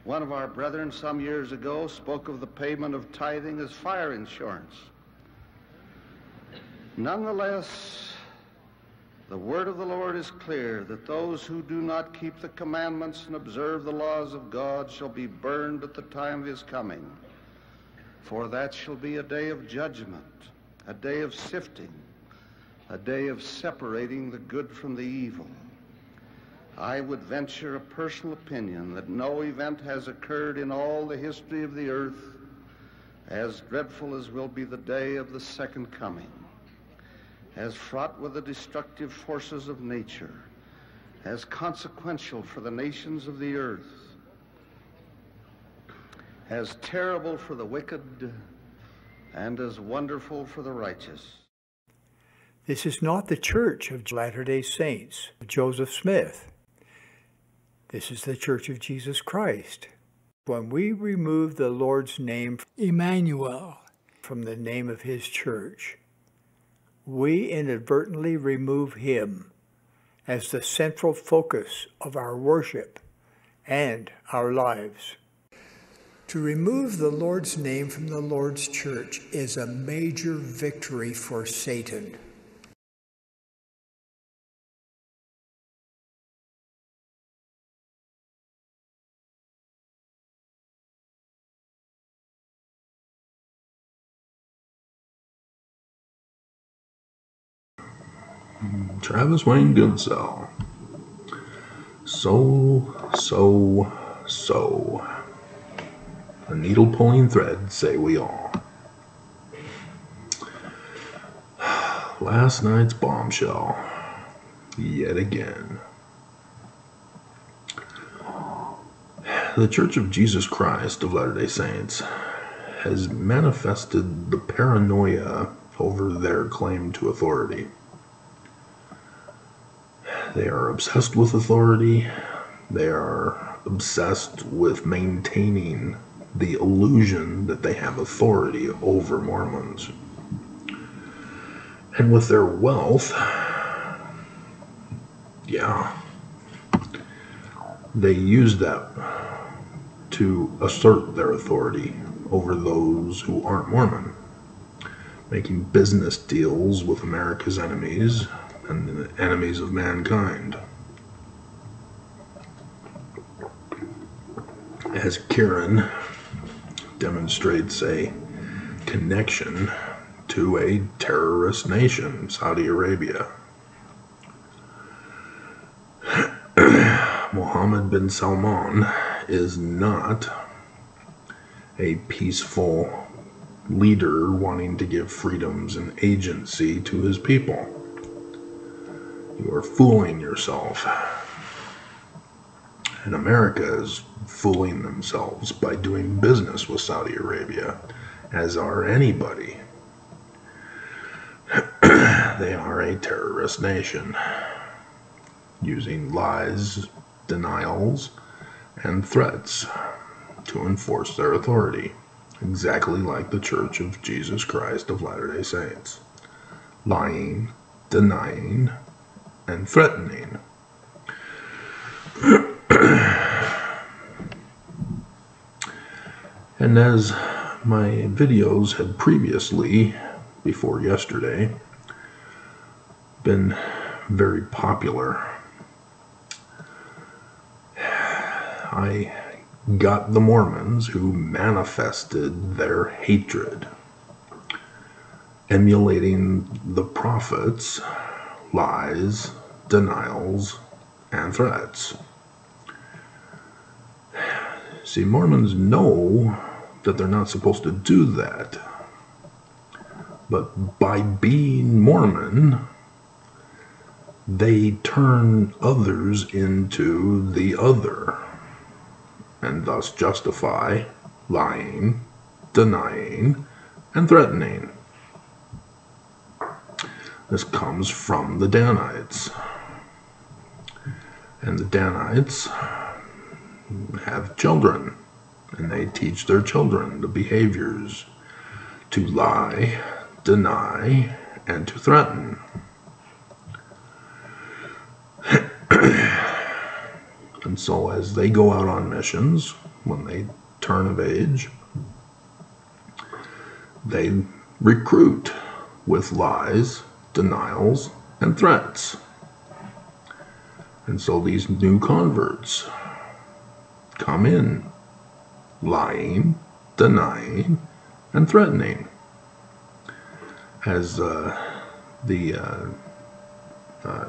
One of our brethren some years ago spoke of the payment of tithing as fire insurance. Nonetheless, the word of the Lord is clear that those who do not keep the commandments and observe the laws of God shall be burned at the time of his coming. For that shall be a day of judgment, a day of sifting, a day of separating the good from the evil. I would venture a personal opinion that no event has occurred in all the history of the earth as dreadful as will be the day of the second coming, as fraught with the destructive forces of nature, as consequential for the nations of the earth, as terrible for the wicked, and as wonderful for the righteous. This is not the Church of Latter-day Saints, Joseph Smith. This is the Church of Jesus Christ. When we remove the Lord's name, Emmanuel, from the name of his church, we inadvertently remove him as the central focus of our worship and our lives. To remove the Lord's name from the Lord's church is a major victory for Satan. Travis Wayne Goodsell. So. A needle-pulling thread, say we all. Last night's bombshell, yet again. The Church of Jesus Christ of Latter-day Saints has manifested the paranoia over their claim to authority. They are obsessed with authority. They are obsessed with maintaining the illusion that they have authority over Mormons. And with their wealth, they use that to assert their authority over those who aren't Mormon, making business deals with America's enemies and the enemies of mankind. As Kieran demonstrates a connection to a terrorist nation, Saudi Arabia. Mohammed bin Salman is not a peaceful leader wanting to give freedoms and agency to his people. You are fooling yourself. And America is fooling themselves by doing business with Saudi Arabia, as are anybody. They are a terrorist nation, using lies, denials, and threats to enforce their authority, exactly like the Church of Jesus Christ of Latter-day Saints. Lying, denying, and threatening. And as my videos had previously, before yesterday, been very popular, I got the Mormons who manifested their hatred, emulating the prophets' lies, denials, and threats. See, Mormons know that they're not supposed to do that. But by being Mormon, they turn others into the other, and thus justify lying, denying, and threatening. This comes from the Danites. And the Danites have children, and they teach their children the behaviors to lie, deny, and to threaten. And so as they go out on missions, when they turn of age, they recruit with lies, denials, and threats. And so these new converts come in lying, denying, and threatening. As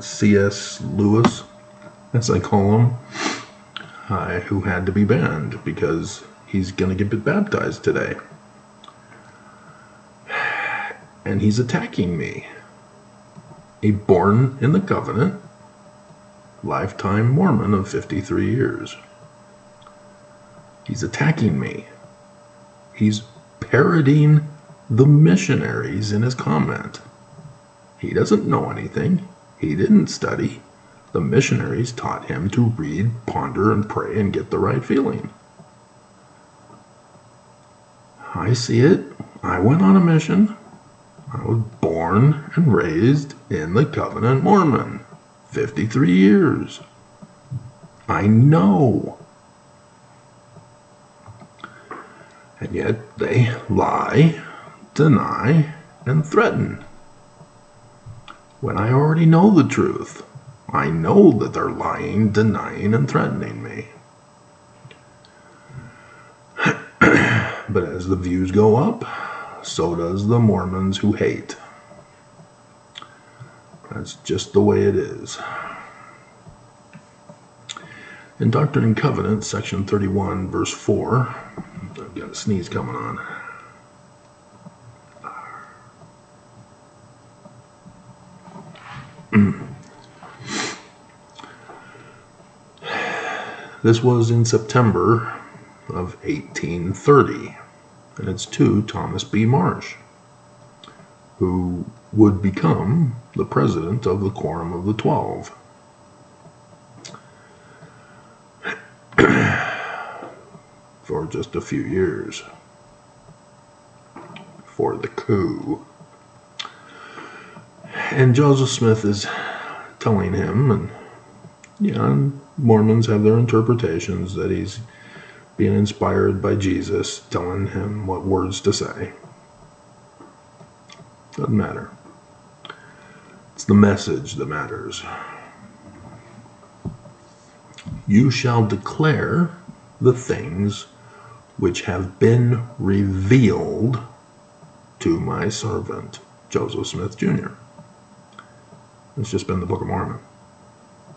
C.S. Lewis, as I call him, who had to be banned because he's going to get baptized today. And he's attacking me. A born in the covenant, lifetime Mormon of 53 years. He's attacking me. He's parroting the missionaries in his comment. He doesn't know anything. He didn't study. The missionaries taught him to read, ponder, and pray and get the right feeling. I see it. I went on a mission. I was born and raised in the Covenant Mormon. 53 years. I know. And yet they lie, deny, and threaten. When I already know the truth, I know that they're lying, denying, and threatening me. But as the views go up, so does the Mormons who hate. That's just the way it is. In Doctrine and Covenants, section 31, verse 4, I've got a sneeze coming on. This was in September of 1830, and it's to Thomas B. Marsh, who would become the president of the Quorum of the 12. For just a few years for the coup. And Joseph Smith is telling him, and Mormons have their interpretations, that he's being inspired by Jesus, telling him what words to say. Doesn't matter. It's the message that matters. You shall declare the things which have been revealed to my servant, Joseph Smith, Jr. It's just been the Book of Mormon.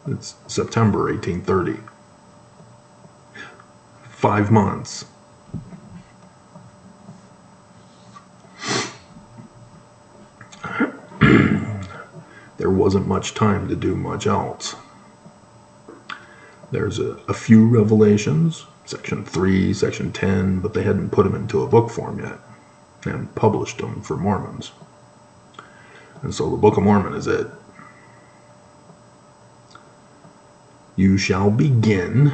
It's September 1830. 5 months. There wasn't much time to do much else. There's a few revelations, section 3, section 10, but they hadn't put them into a book form yet and published them for Mormons. And so the Book of Mormon is it. You shall begin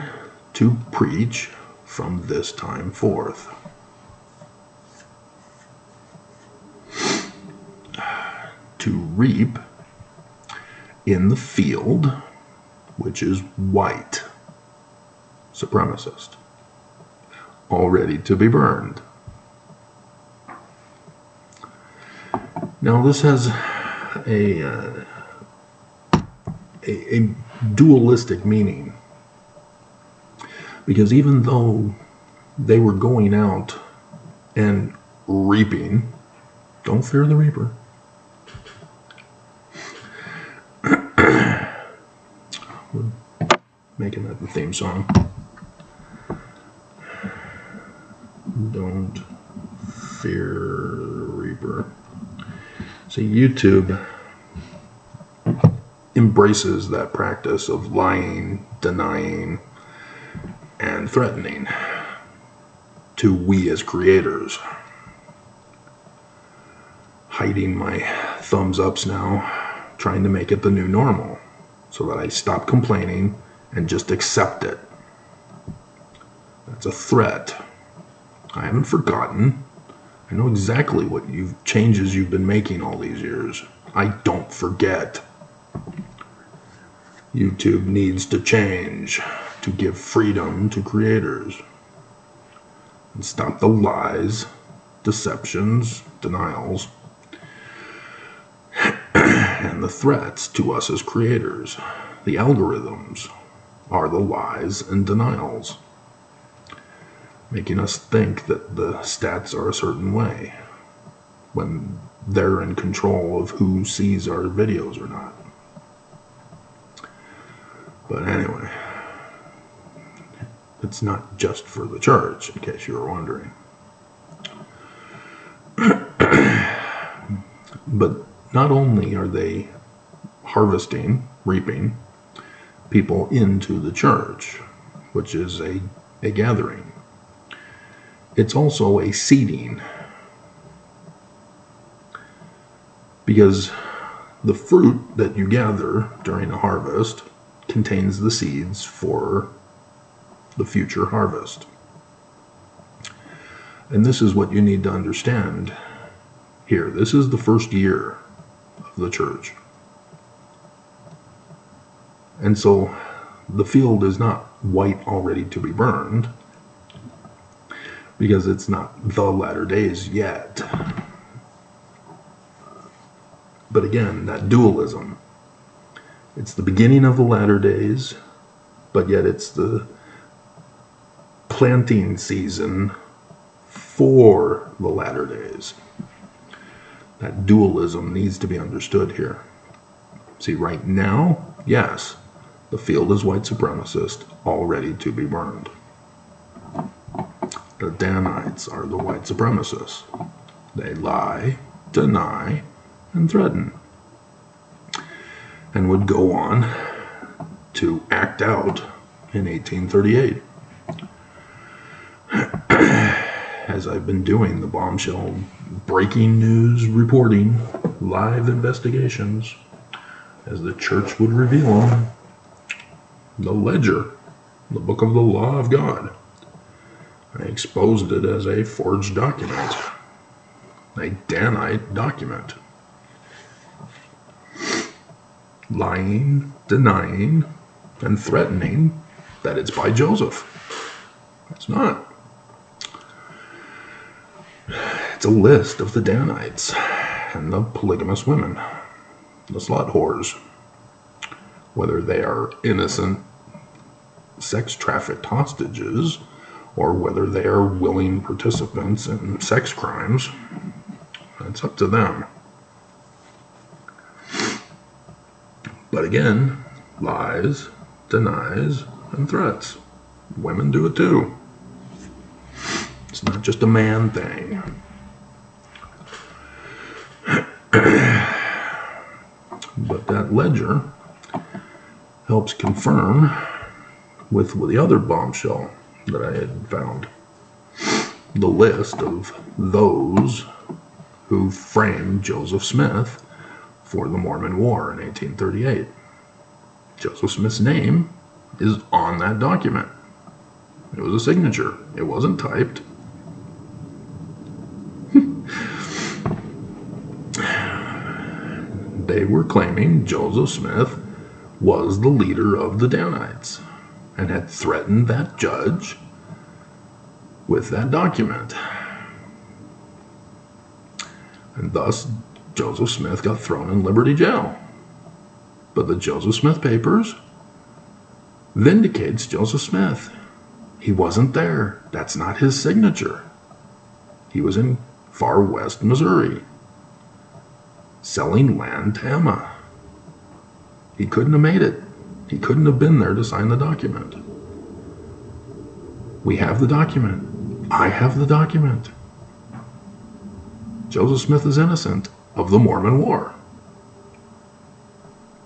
to preach from this time forth. To reap in the field which is white, supremacist, all ready to be burned. Now this has a dualistic meaning, because even though they were going out and reaping, don't fear the reaper. Making that the theme song. Don't fear the reaper. See, YouTube embraces that practice of lying, denying, and threatening to we as creators. Hiding my thumbs ups now, trying to make it the new normal so that I stop complaining and just accept it. That's a threat. I haven't forgotten. I know exactly what changes you've been making all these years. I don't forget. YouTube needs to change to give freedom to creators. and stop the lies, deceptions, denials, and the threats to us as creators. The algorithms are the lies and denials, making us think that the stats are a certain way when they're in control of who sees our videos or not. But anyway, it's not just for the church, in case you were wondering. But not only are they harvesting, reaping people into the church, which is a gathering, it's also a seeding. Because the fruit that you gather during a harvest contains the seeds for the future harvest. And this is what you need to understand here. This is the first year of the church. And so the field is not white already to be burned, because it's not the latter days yet. But again, that dualism. It's the beginning of the latter days, but yet it's the planting season for the latter days. That dualism needs to be understood here. See, right now, yes, the field is white supremacist, all ready to be burned. The Danites are the white supremacists. They lie, deny, and threaten, and would go on to act out in 1838. As I've been doing the bombshell breaking news reporting, live investigations, as the church would reveal them, the ledger, the book of the law of God, I exposed it as a forged document, a Danite document. Lying, denying, and threatening that it's by Joseph. It's not. It's a list of the Danites and the polygamous women, the slut whores, whether they are innocent sex trafficked hostages or whether they are willing participants in sex crimes. It's up to them. But again, lies, denies, and threats. Women do it too. It's not just a man thing. But that ledger helps confirm with the other bombshell that I had found. The list of those who framed Joseph Smith for the Mormon War in 1838. Joseph Smith's name is on that document. It was a signature. It wasn't typed. They were claiming Joseph Smith was the leader of the Danites and had threatened that judge with that document. And thus, Joseph Smith got thrown in Liberty Jail. But the Joseph Smith papers vindicates Joseph Smith. He wasn't there. That's not his signature. He was in far west Missouri, selling land to Emma. He couldn't have made it. He couldn't have been there to sign the document. We have the document. I have the document. Joseph Smith is innocent of the Mormon War.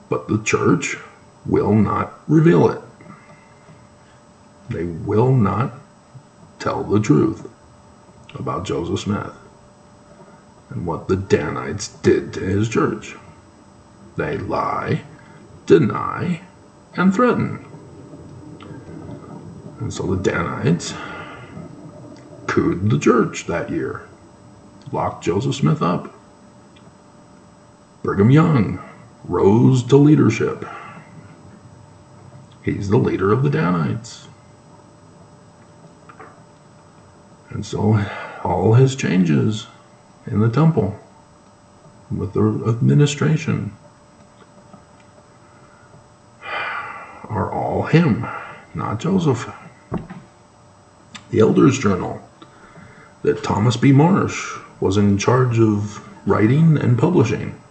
But the church will not reveal it. They will not tell the truth about Joseph Smith and what the Danites did to his church. They lie, deny, and threaten. And so the Danites cooed the church that year, locked Joseph Smith up. Brigham Young rose to leadership. He's the leader of the Danites. And so all his changes in the temple with the administration are all him, not Joseph. The Elders' Journal that Thomas B. Marsh was in charge of writing and publishing.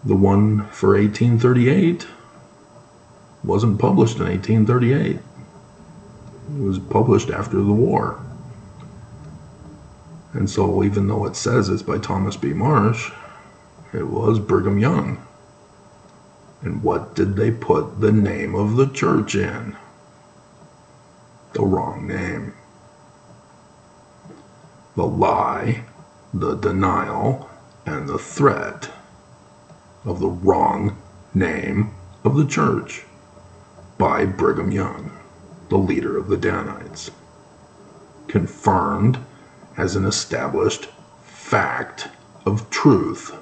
The one for 1838 wasn't published in 1838. It was published after the war. And so even though it says it's by Thomas B. Marsh, it was Brigham Young. And what did they put the name of the church in? The wrong name. The lie, the denial, and the threat of the wrong name of the church by Brigham Young, the leader of the Danites, confirmed as an established fact of truth.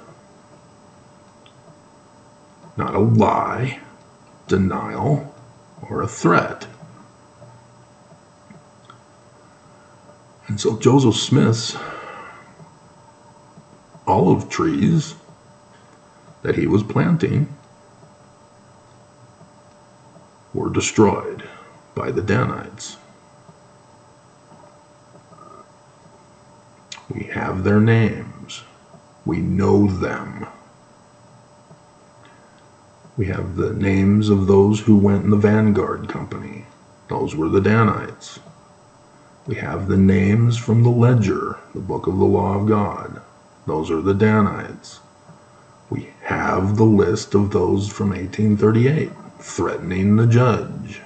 Not a lie, denial, or a threat. And so Joseph Smith's olive trees that he was planting were destroyed by the Danites. We have their names. We know them. We have the names of those who went in the Vanguard Company. Those were the Danites. We have the names from the Ledger, the Book of the Law of God. Those are the Danites. We have the list of those from 1838, threatening the judge,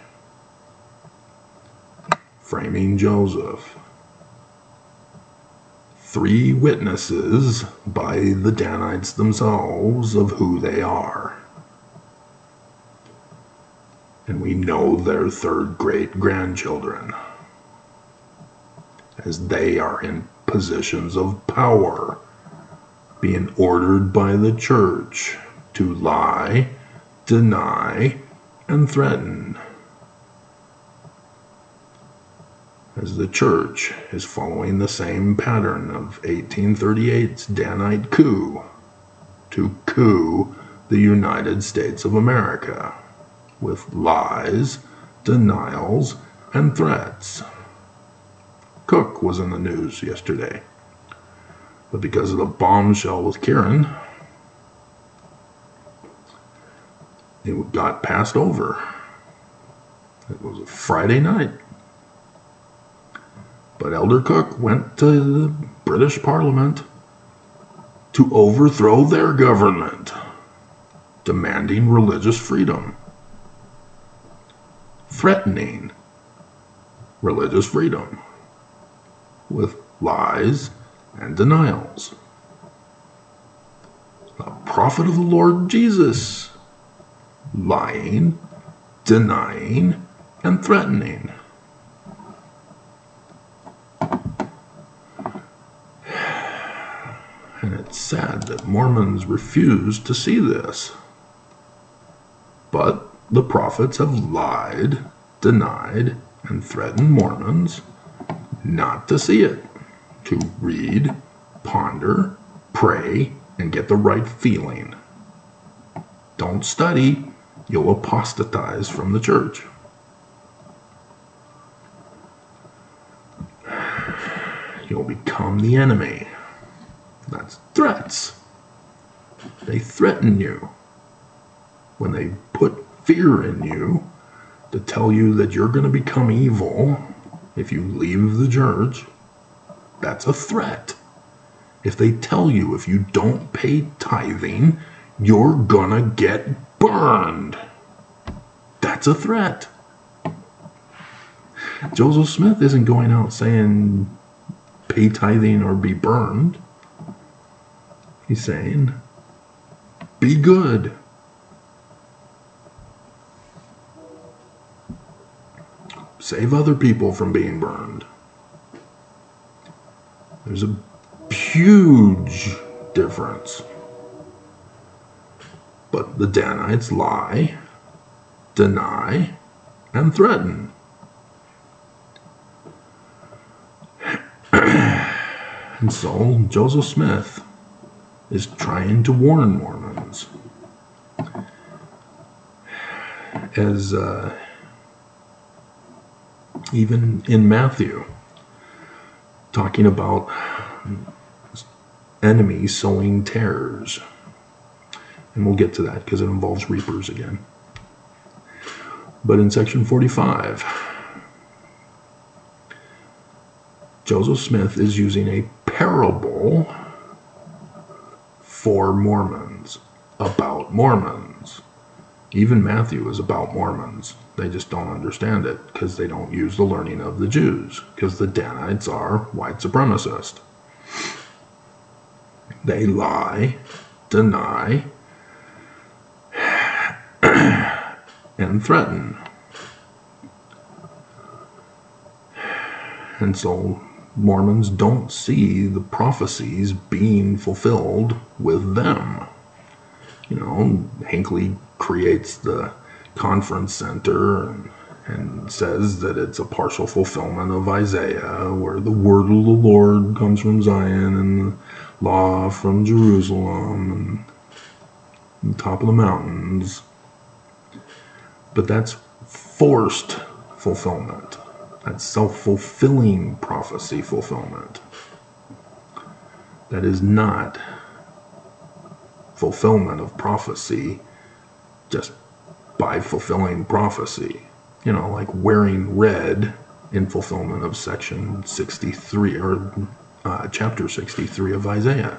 framing Joseph. 3 witnesses by the Danites themselves of who they are. And we know their 3rd great-grandchildren, as they are in positions of power, being ordered by the church to lie, deny, and threaten. As the church is following the same pattern of 1838's Danite coup to coup the United States of America with lies, denials, and threats. Cook was in the news yesterday, but because of the bombshell with Karen, it got passed over. It was a Friday night. But Elder Cook went to the British Parliament to overthrow their government, demanding religious freedom, threatening religious freedom with lies and denials. A prophet of the Lord Jesus, lying, denying, and threatening. And it's sad that Mormons refuse to see this. But the prophets have lied, denied, and threatened Mormons not to see it, to read, ponder, pray, and get the right feeling. Don't study, you'll apostatize from the church. You'll become the enemy. That's threats. They threaten you. When they put fear in you to tell you that you're going to become evil if you leave the church, that's a threat. If they tell you if you don't pay tithing, you're going to get burned, that's a threat. Joseph Smith isn't going out saying pay tithing or be burned. He's saying, be good. Save other people from being burned. There's a huge difference. But the Danites lie, deny, and threaten. And so Joseph Smith is trying to warn Mormons. As even in Matthew, talking about enemies sowing tares. And we'll get to that because it involves reapers again. But in section 45, Joseph Smith is using a parable for Mormons, about Mormons. Even Matthew is about Mormons. They just don't understand it because they don't use the learning of the Jews, because the Danites are white supremacists. They lie, deny, and threaten. And so Mormons don't see the prophecies being fulfilled with them. You know, Hinckley creates the conference center and says that it's a partial fulfillment of Isaiah, where the word of the Lord comes from Zion and the law from Jerusalem and the top of the mountains. But that's forced fulfillment. That's self-fulfilling prophecy fulfillment. That is not fulfillment of prophecy just by fulfilling prophecy. You know, like wearing red in fulfillment of section 63 or chapter 63 of Isaiah.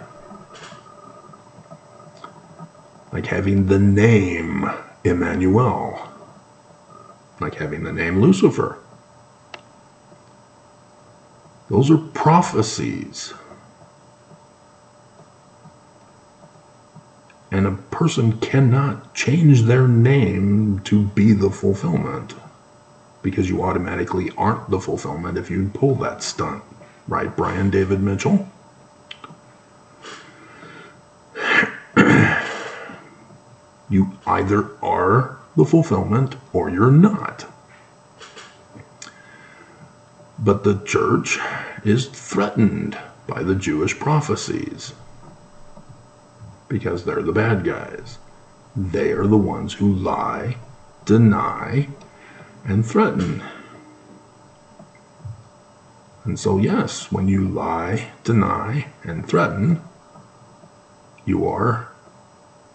Like having the name Emmanuel. Like having the name Lucifer. Those are prophecies. And a person cannot change their name to be the fulfillment, because you automatically aren't the fulfillment if you pull that stunt. Right, Brian David Mitchell? You either are the fulfillment or you're not. But the church is threatened by the Jewish prophecies because they're the bad guys. They are the ones who lie, deny, and threaten. And so, yes, when you lie, deny, and threaten, you are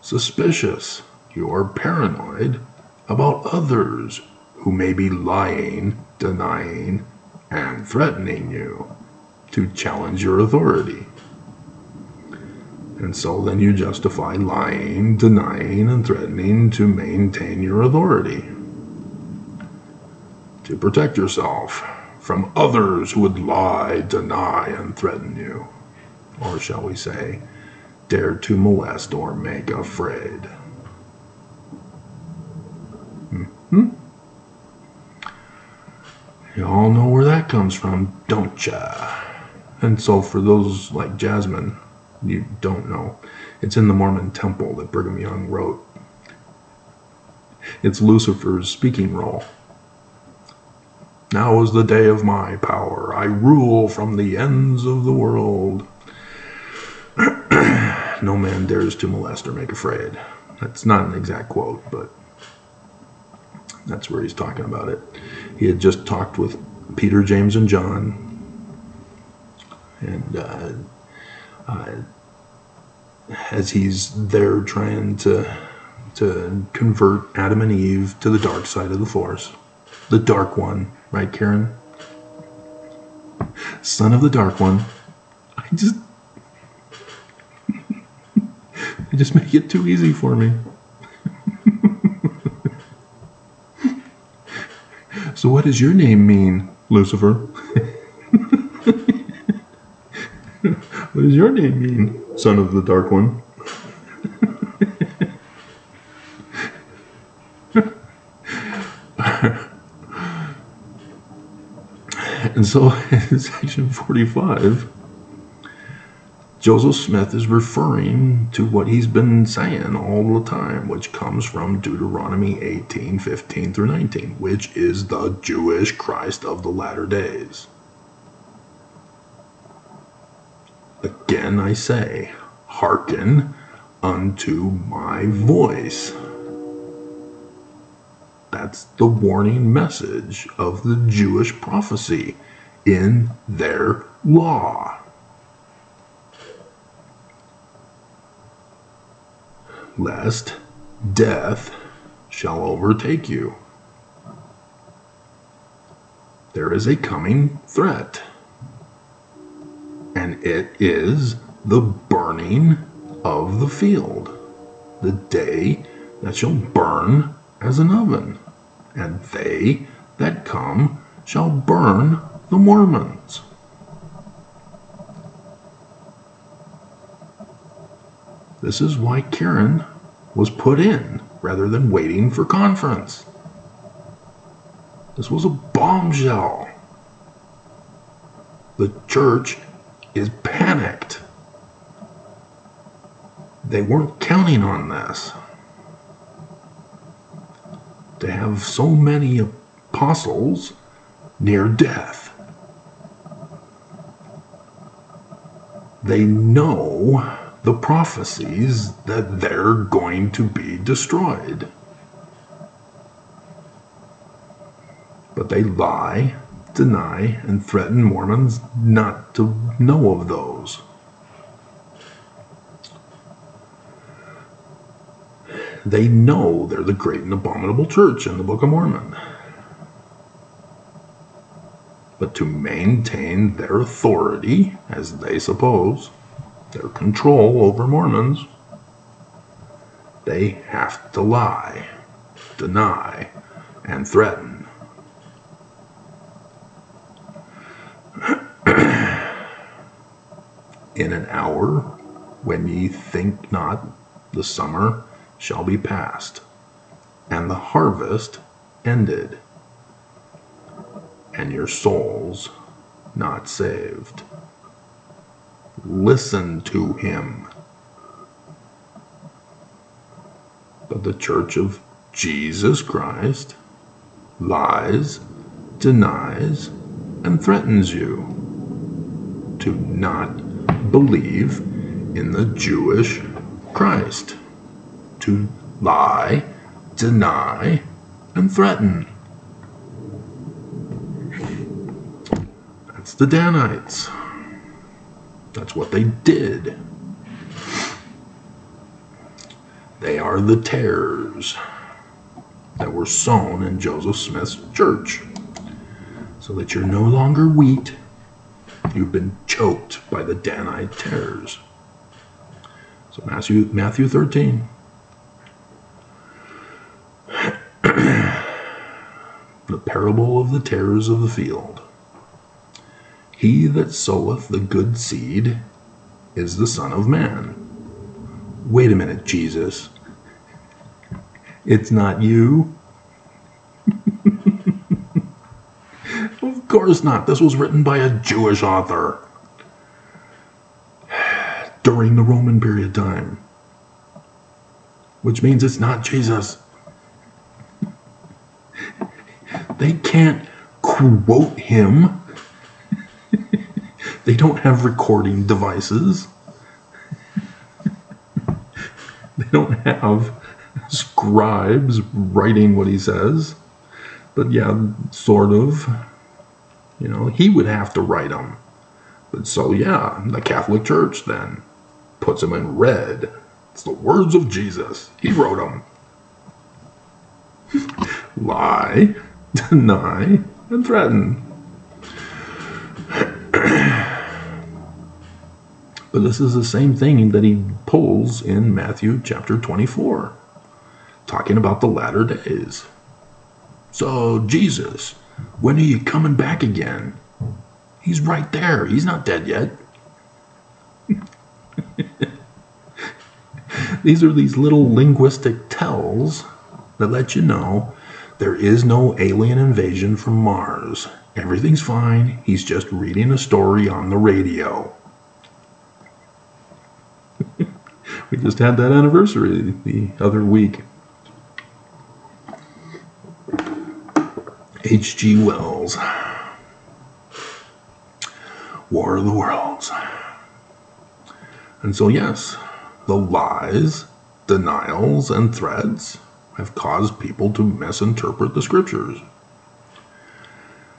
suspicious. You are paranoid about others who may be lying, denying, and threatening you to challenge your authority. And so then you justify lying, denying, and threatening to maintain your authority, to protect yourself from others who would lie, deny, and threaten you. Or shall we say, dare to molest or make afraid. You all know where that comes from, don't ya? And so for those like Jasmine, you don't know, it's in the Mormon temple that Brigham Young wrote. It's Lucifer's speaking role. Now is the day of my power. I rule from the ends of the world. No man dares to molest or make afraid. That's not an exact quote, but that's where he's talking about it. He had just talked with Peter, James, and John. And as he's there trying to convert Adam and Eve to the dark side of the Force. The Dark One, right, Karen? Son of the Dark One. I just make it too easy for me. So what does your name mean, Lucifer? What does your name mean, Son of the Dark One? And so in section 45, Joseph Smith is referring to what he's been saying all the time, which comes from Deuteronomy 18, 15 through 19, which is the Jewish Christ of the latter days. Again I say, hearken unto my voice. That's the warning message of the Jewish prophecy in their law. Lest death shall overtake you. There is a coming threat, and it is the burning of the field, the day that shall burn as an oven, and they that come shall burn the Mormons. This is why Karen was put in rather than waiting for conference. This was a bombshell. The church is panicked. They weren't counting on this. To have so many apostles near death. They know the prophecies that they're going to be destroyed. But they lie, deny, and threaten Mormons not to know of those. They know they're the great and abominable church in the Book of Mormon. But to maintain their authority, as they suppose, their control over Mormons, they have to lie, deny, and threaten. In an hour, when ye think not, the summer shall be past, and the harvest ended, and your souls not saved. Listen to him. But the Church of Jesus Christ lies, denies, and threatens you to not believe in the Jewish Christ, to lie, deny, and threaten. That's the Danites. That's what they did. They are the tares that were sown in Joseph Smith's church, so that you're no longer wheat. You've been choked by the Danite tares. So Matthew 13. The parable of the tares of the field. He that soweth the good seed is the Son of Man. Wait a minute, Jesus. It's not you? Of course not. This was written by a Jewish author during the Roman period time, which means it's not Jesus. They can't quote him. They don't have recording devices. They don't have scribes writing what he says. But yeah, sort of. You know, he would have to write them. But so yeah, the Catholic Church then puts them in red. It's the words of Jesus. He wrote them. Lie, deny, and threaten. But this is the same thing that he pulls in Matthew chapter 24, talking about the latter days. So, Jesus, when are you coming back again? He's right there. He's not dead yet. These are these little linguistic tells that let you know there is no alien invasion from Mars. Everything's fine. He's just reading a story on the radio. We just had that anniversary the other week. H.G. Wells. War of the Worlds. And so, yes, the lies, denials, and threats have caused people to misinterpret the scriptures.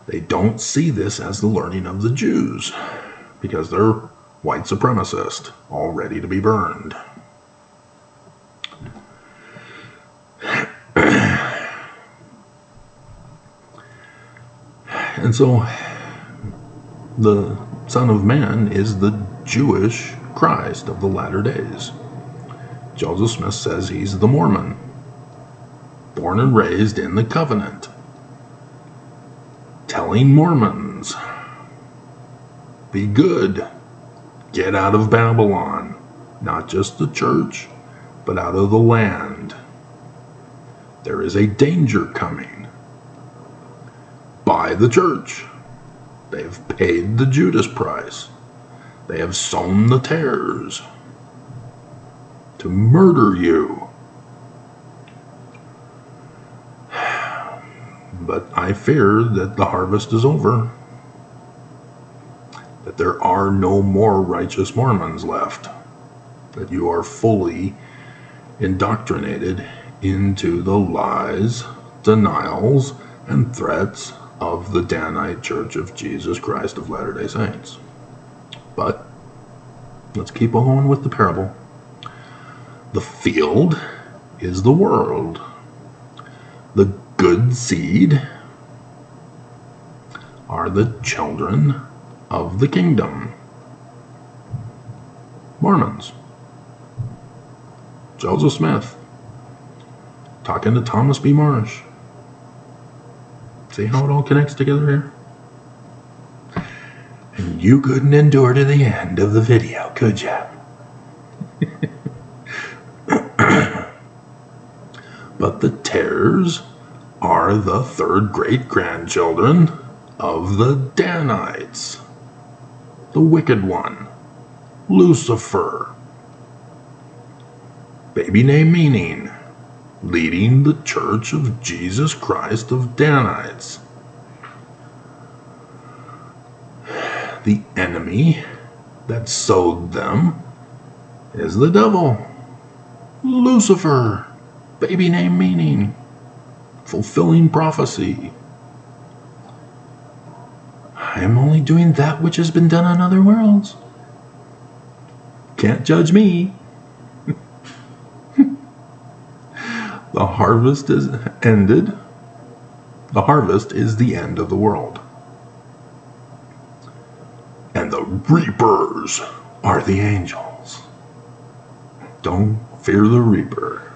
They don't see this as the learning of the Jews because they're white supremacists, all ready to be burned. And so the Son of Man is the Jewish Christ of the latter days. Joseph Smith says he's the Mormon, born and raised in the covenant, telling Mormons, be good, get out of Babylon, not just the church, but out of the land. There is a danger coming. Buy the church. They have paid the Judas price. They have sown the tares to murder you. But I fear that the harvest is over, that there are no more righteous Mormons left, that you are fully indoctrinated into the lies, denials, and threats of the Danite Church of Jesus Christ of Latter-day Saints. But let's keep on with the parable. The field is the world. The good seed are the children of the kingdom. Mormons. Joseph Smith talking to Thomas B. Marsh. See how it all connects together here? And you couldn't endure to the end of the video, could ya? But the tares are the third great-grandchildren of the Danites, the wicked one, Lucifer. Baby name meaning, leading the Church of Jesus Christ of Danites. The enemy that sowed them is the devil, Lucifer, baby name meaning, fulfilling prophecy. I am only doing that which has been done on other worlds. Can't judge me. The harvest is ended. The harvest is the end of the world. And the reapers are the angels. Don't fear the reaper.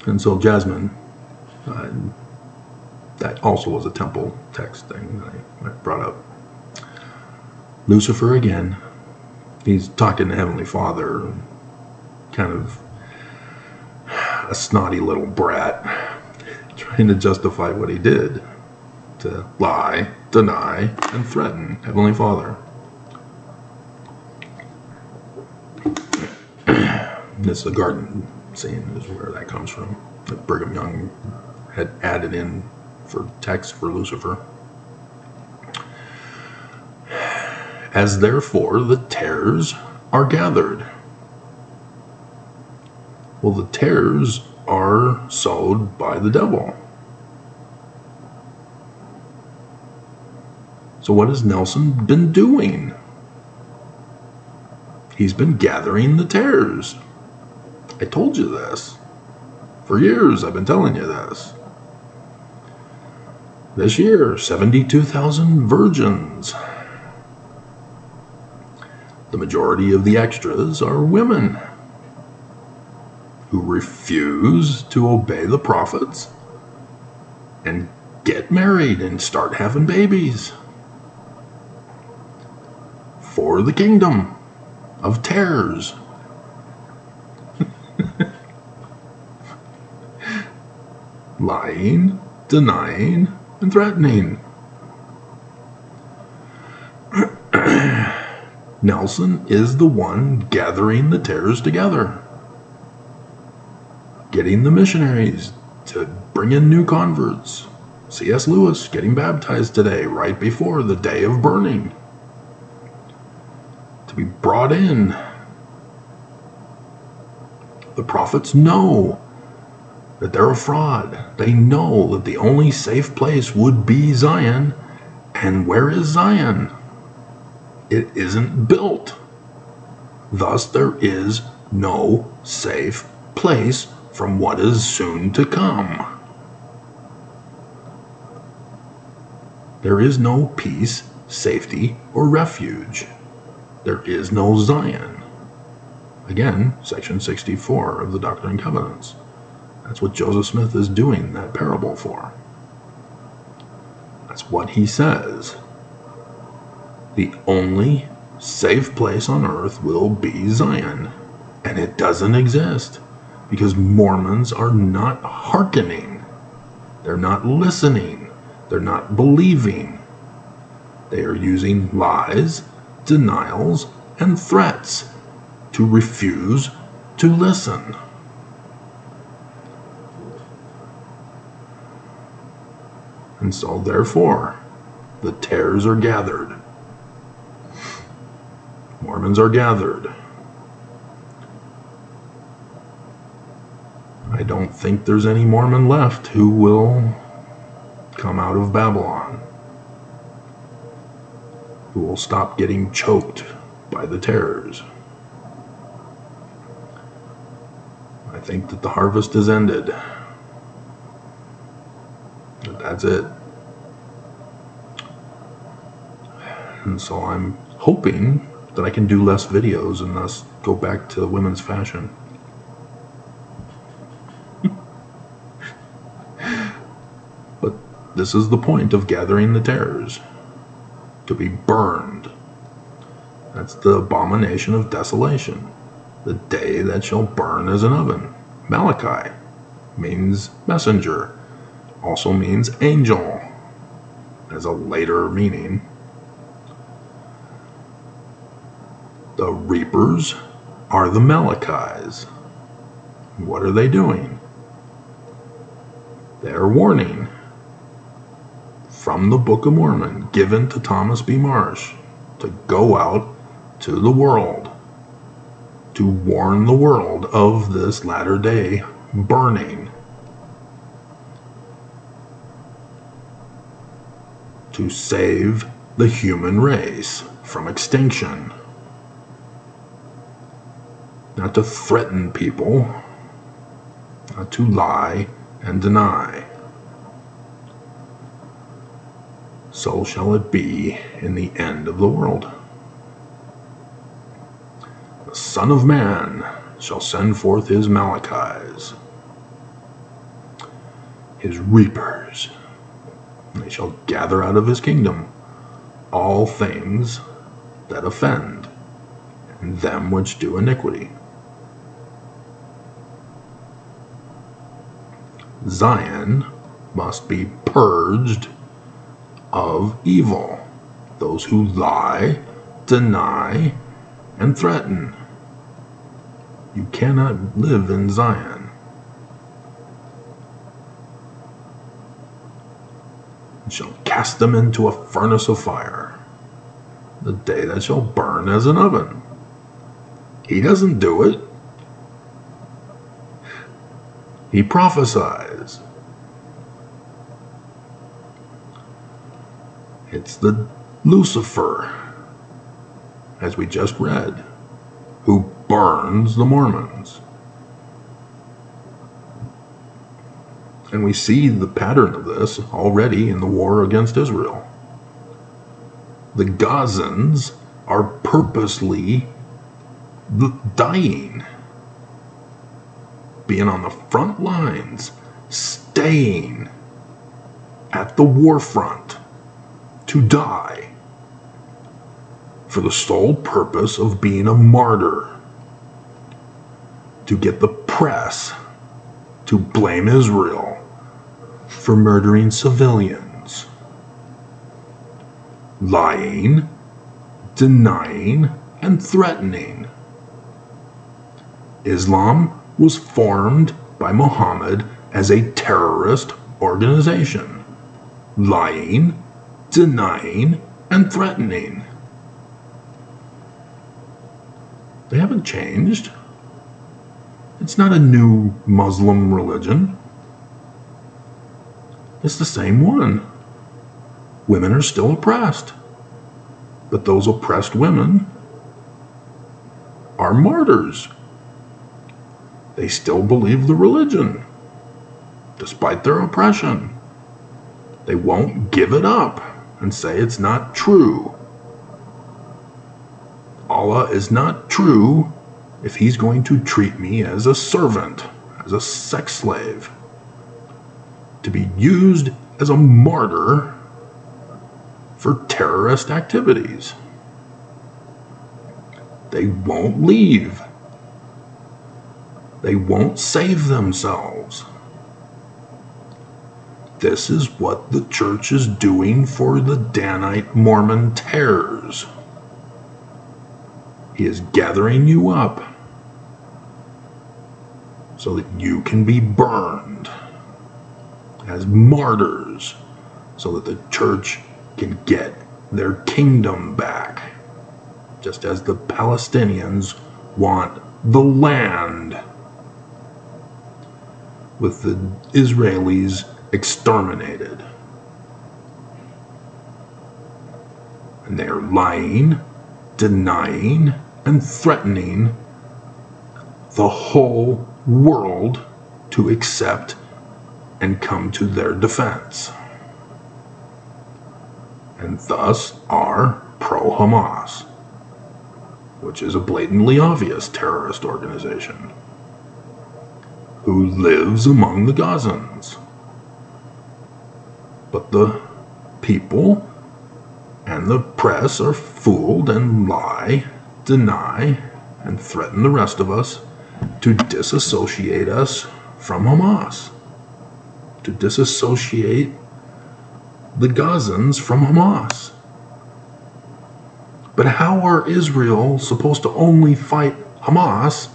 And so Jasmine, that also was a temple text thing that I brought up. Lucifer again, he's talking to Heavenly Father, kind of a snotty little brat, trying to justify what he did, to lie, deny, and threaten Heavenly Father. This is the garden scene is where that comes from, that Brigham Young had added in for text for Lucifer. As therefore the tares are gathered. Well, the tares are sowed by the devil. So what has Nelson been doing? He's been gathering the tares. I told you this. For years I've been telling you this. This year, 72,000 virgins. The majority of the extras are women who refuse to obey the prophets and get married and start having babies for the kingdom of tares. Lying, denying, and threatening. Nelson is the one gathering the tares together, getting the missionaries to bring in new converts. C.S. Lewis getting baptized today, right before the day of burning. to be brought in. The prophets know that they're a fraud. They know that the only safe place would be Zion. And where is Zion? It isn't built. Thus, there is no safe place from what is soon to come. There is no peace, safety, or refuge. There is no Zion. Again, section 64 of the Doctrine and Covenants. That's what Joseph Smith is doing that parable for. That's what he says. The only safe place on earth will be Zion. And it doesn't exist because Mormons are not hearkening. They're not listening. They're not believing. They are using lies, denials, and threats to refuse to listen. And so, therefore, the tares are gathered. Mormons are gathered. I don't think there's any Mormon left who will come out of Babylon, who will stop getting choked by the tares. I think that the harvest is ended. That's it. And so I'm hoping that I can do less videos and thus go back to women's fashion. But this is the point of gathering the tares, to be burned. That's the abomination of desolation, the day that shall burn as an oven. Malachi means messenger, also means angel, as a later meaning. The reapers are the Malachis. What are they doing? They are warning from the Book of Mormon, given to Thomas B. Marsh, to go out to the world, to warn the world of this latter-day burning, to save the human race from extinction. Not to threaten people, not to lie and deny. So shall it be in the end of the world. The Son of Man shall send forth his Malachis, his reapers. They shall gather out of his kingdom all things that offend, and them which do iniquity. Zion must be purged of evil, those who lie, deny, and threaten. You cannot live in Zion. And shall cast them into a furnace of fire, the day that shall burn as an oven. He doesn't do it. He prophesies. It's the Lucifer, as we just read, who burns the Mormons. And we see the pattern of this already in the war against Israel. The Gazans are purposely dying, being on the front lines, staying at the war front to die for the sole purpose of being a martyr, to get the press to blame Israel for murdering civilians, lying, denying, and threatening. Islam was formed by Muhammad as a terrorist organization, lying, denying, and threatening. They haven't changed. It's not a new Muslim religion. It's the same one. Women are still oppressed. But those oppressed women are martyrs. They still believe the religion, despite their oppression. They won't give it up and say it's not true. Allah is not true if he's going to treat me as a servant, as a sex slave, to be used as a martyr for terrorist activities. They won't leave. They won't save themselves. This is what the church is doing for the Danite Mormon tares. He is gathering you up so that you can be burned as martyrs, so that the church can get their kingdom back, just as the Palestinians want the land, with the Israelis exterminated. And they are lying, denying, and threatening the whole world to accept and come to their defense, and thus are pro-Hamas, which is a blatantly obvious terrorist organization who lives among the Gazans. But the people and the press are fooled and lie, deny, and threaten the rest of us to disassociate us from Hamas, to disassociate the Gazans from Hamas. But how are Israel supposed to only fight Hamas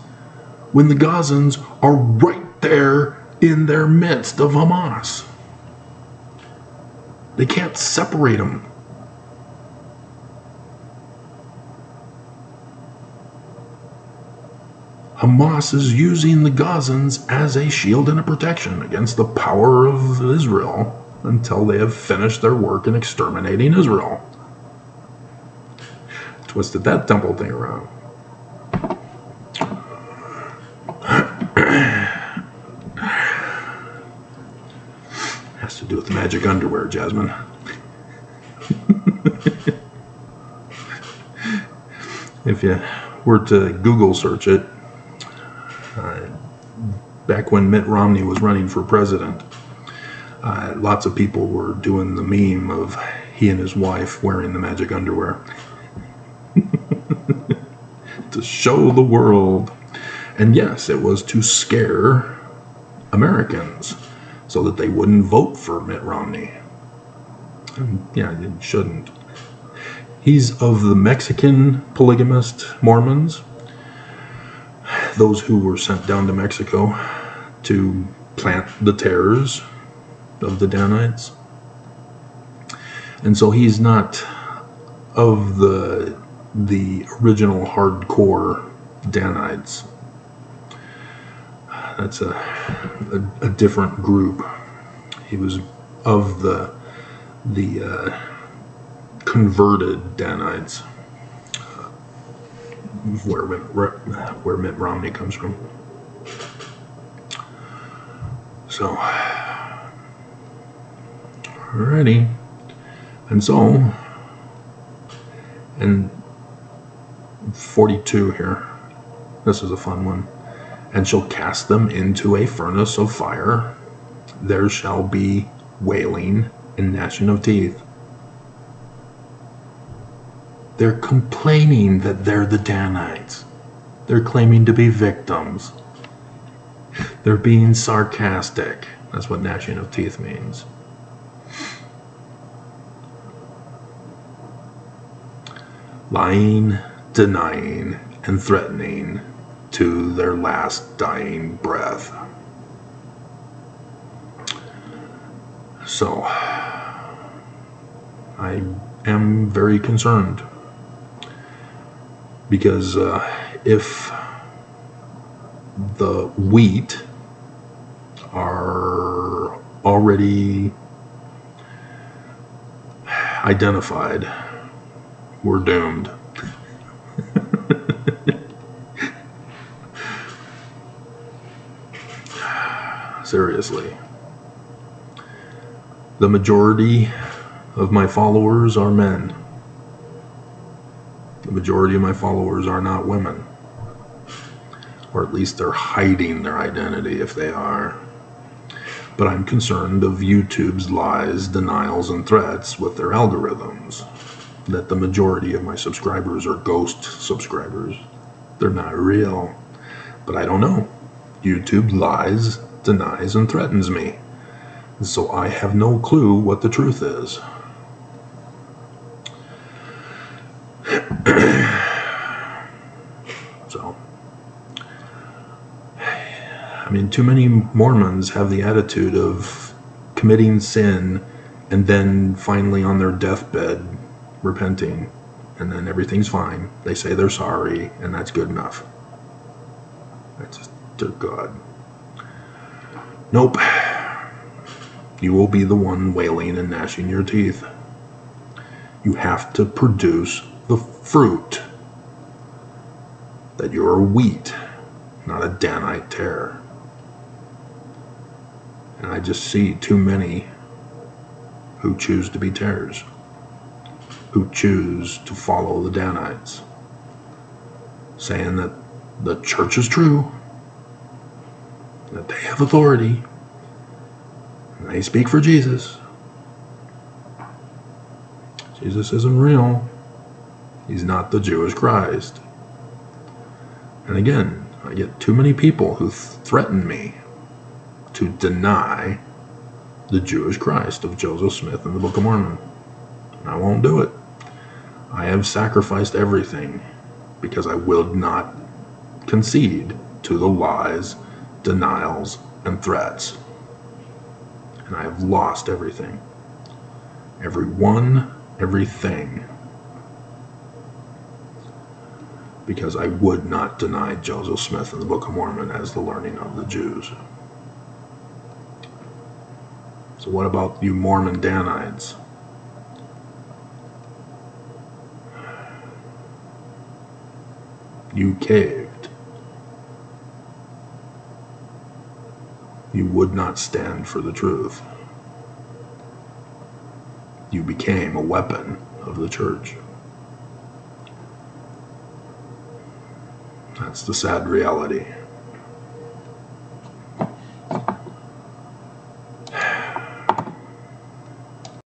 when the Gazans are right there in their midst of Hamas? They can't separate them. Hamas is using the Gazans as a shield and a protection against the power of Israel until they have finished their work in exterminating Israel. Twisted that temple thing around. Has to do with the magic underwear, Jasmine. If you were to Google search it, back when Mitt Romney was running for president, lots of people were doing the meme of he and his wife wearing the magic underwear to show the world. And yes, it was to scare Americans so that they wouldn't vote for Mitt Romney. And yeah, it shouldn't. He's of the Mexican polygamist Mormons, those who were sent down to Mexico to plant the tares of the Danites. And so he's not of the original hardcore Danites. That's a different group. He was of the converted Danites, where Mitt Romney comes from. So, alrighty. And so, and 42 here. This is a fun one. And shall cast them into a furnace of fire. There shall be wailing and gnashing of teeth. They're complaining that they're the Danites. They're claiming to be victims. They're being sarcastic. That's what gnashing of teeth means. Lying, denying, and threatening to their last dying breath. So, I am very concerned. Because if the wheat are already identified, we're doomed. Seriously. The majority of my followers are men. The majority of my followers are not women. Or at least they're hiding their identity if they are. But I'm concerned of YouTube's lies, denials, and threats with their algorithms. That the majority of my subscribers are ghost subscribers. They're not real. But I don't know. YouTube lies, denies, and threatens me. And so I have no clue what the truth is. So, I mean, too many Mormons have the attitude of committing sin and then finally on their deathbed repenting, and then everything's fine. They say they're sorry, and that's good enough. That's just, dear God. Nope. You will be the one wailing and gnashing your teeth. You have to produce the fruit. That you're a wheat, not a Danite tare. And I just see too many who choose to be tares, who choose to follow the Danites, saying that the church is true, that they have authority, and they speak for Jesus. Jesus isn't real. He's not the Jewish Christ. And again, I get too many people who threaten me to deny the Jewish Christ of Joseph Smith in the Book of Mormon. And I won't do it. I have sacrificed everything because I will not concede to the lies, denials, and threats. And I have lost everything. Everyone, everything. Because I would not deny Joseph Smith in the Book of Mormon as the learning of the Jews. So what about you Mormon Danites? You caved. You would not stand for the truth. You became a weapon of the church. That's the sad reality.